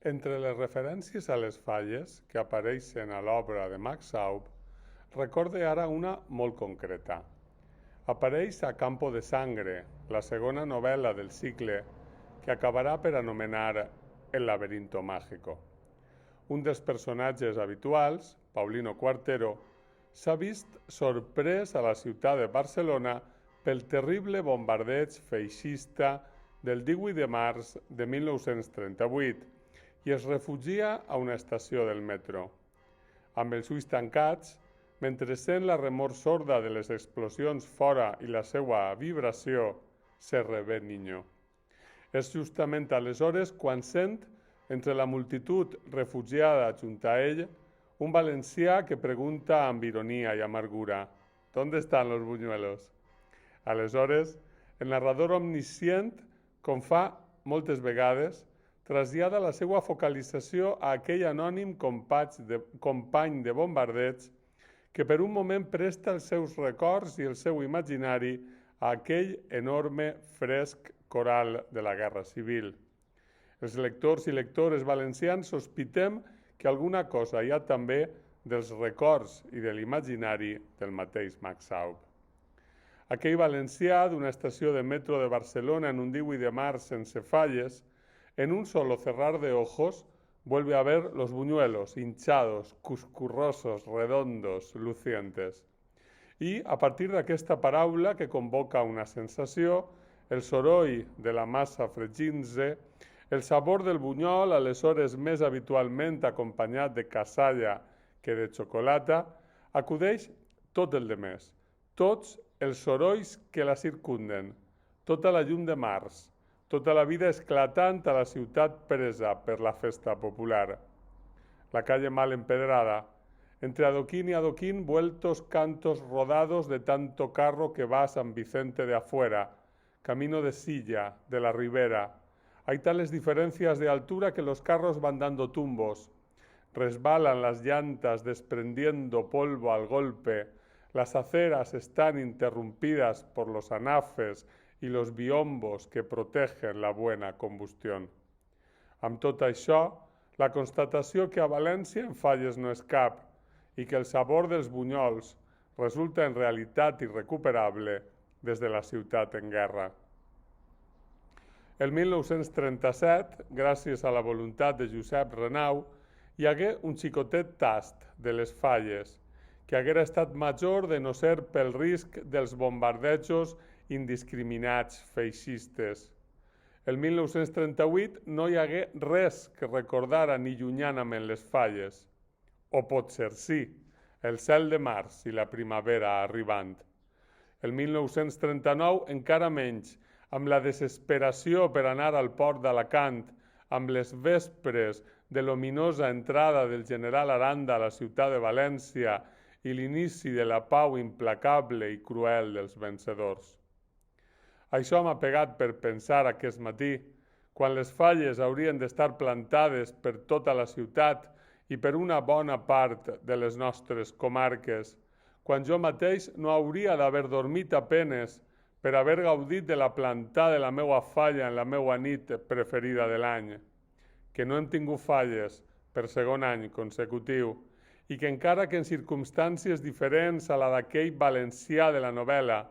Entre les referències a les falles que apareixen a l'obra de Max Aub, recorde ara una molt concreta. Apareix a Campo de Sangre, la segona novel·la del cicle, que acabarà per anomenar El laberinto mágico. Un dels personatges habituals, Paulino Quartero, s'ha vist sorprès a la ciutat de Barcelona pel terrible bombardeig feixista del 18 de març de 1938 i es refugia a una estació del metro. Amb els ulls tancats, mentre sent la remor sorda de les explosions fora i la seva vibració, se revé niño. És justament aleshores quan sent, entre la multitud refugiada junt a ell, un valencià que pregunta amb ironia i amargura: ¿Dónde están los buñuelos? Aleshores, el narrador omniscient, com fa moltes vegades, trasllada la seva focalització a aquell anònim company de bombardeig que per un moment presta els seus records i el seu imaginari a aquell enorme fresc coral de la Guerra Civil. Els lectors i lectores valencians sospitem que alguna cosa hi ha també dels records i de l'imaginari del mateix Max Aub. Aquell valencià d'una estació de metro de Barcelona en un 18 de març sense falles, en un solo cerrar de ojos, vuelve a ver los buñuelos hinchados, cuscurrosos, redondos, lucientes. I, a partir d'aquesta paraula que convoca una sensació, el soroll de la massa fregint-se, el sabor del bunyol, aleshores més habitualment acompanyat de cassalla que de xocolata, acudeix tot el demés, tots els sorolls que la circunden, tota la llum de març, tota la vida esclatant a la ciutat presa per la festa popular. La calle mal empedrada, entre adoquín y adoquín vueltos cantos rodados de tanto carro que va a San Vicente de afuera, camino de Silla, de la Ribera. Hay tales diferencias de altura que los carros van dando tumbos, resbalan las llantas desprendiendo polvo al golpe, las aceras están interrumpidas por los anafes y los biombos que protegen la buena combustión. Amb tot això, la constatació que a València en falles no és cap i que el sabor dels bunyols resulta en realitat irrecuperable des de la ciutat en guerra. El 1937, gràcies a la voluntat de Josep Renau, hi hagué un xicotet tast de les falles, que haguera estat major de no ser pel risc dels bombardejos indiscriminats feixistes. El 1938 no hi hagué res que recordara ni llunyanament les falles. O potser sí, el cel de març i la primavera arribant. El 1939 encara menys, amb la desesperació per anar al port d'Alacant, amb les vespres de l'ominosa entrada del general Aranda a la ciutat de València i l'inici de la pau implacable i cruel dels vencedors. Això m'ha pegat per pensar aquest matí, quan les falles haurien d'estar plantades per tota la ciutat i per una bona part de les nostres comarques, quan jo mateix no hauria d'haver dormit a penes per haver gaudit de la plantada de la meua falla en la meua nit preferida de l'any, que no hem tingut falles per segon any consecutiu i que encara que en circumstàncies diferents a la d'aquell valencià de la novel·la,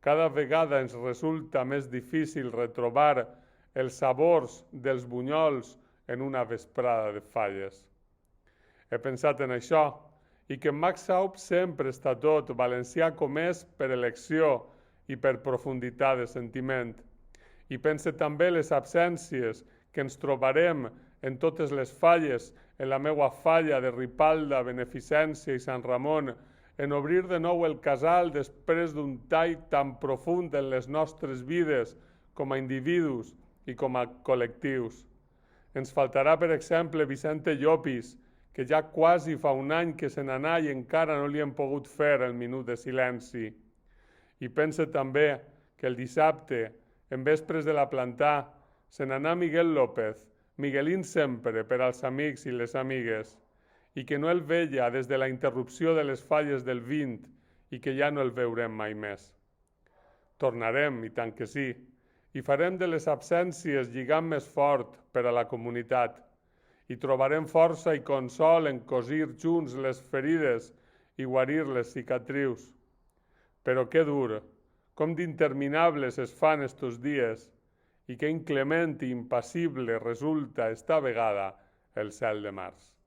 cada vegada ens resulta més difícil retrobar els sabors dels bunyols en una vesprada de falles. He pensat en això i que Max Aub sempre està tot valencià com és per elecció i per profunditat de sentiment. I pense també les absències que ens trobarem en totes les falles, en la meua falla de Ripalda, Beneficència i Sant Ramon, en obrir de nou el casal després d'un tall tan profund en les nostres vides com a individus i com a col·lectius. Ens faltarà, per exemple, Vicente Llopis, que ja quasi fa un any que se n'anà i encara no li hem pogut fer el minut de silenci. I pense també que el dissabte, en vespres de la plantà, se n'anà Miguel López, Miguelín sempre per als amics i les amigues, i que no el veia des de la interrupció de les falles del 20 i que ja no el veurem mai més. Tornarem, i tant que sí, i farem de les absències lligam més fort per a la comunitat, i trobarem força i consol en cosir junts les ferides i guarir les cicatrius. Però que dur, com d'interminables es fan estos dies, i que inclement i impassible resulta esta vegada el cel de març.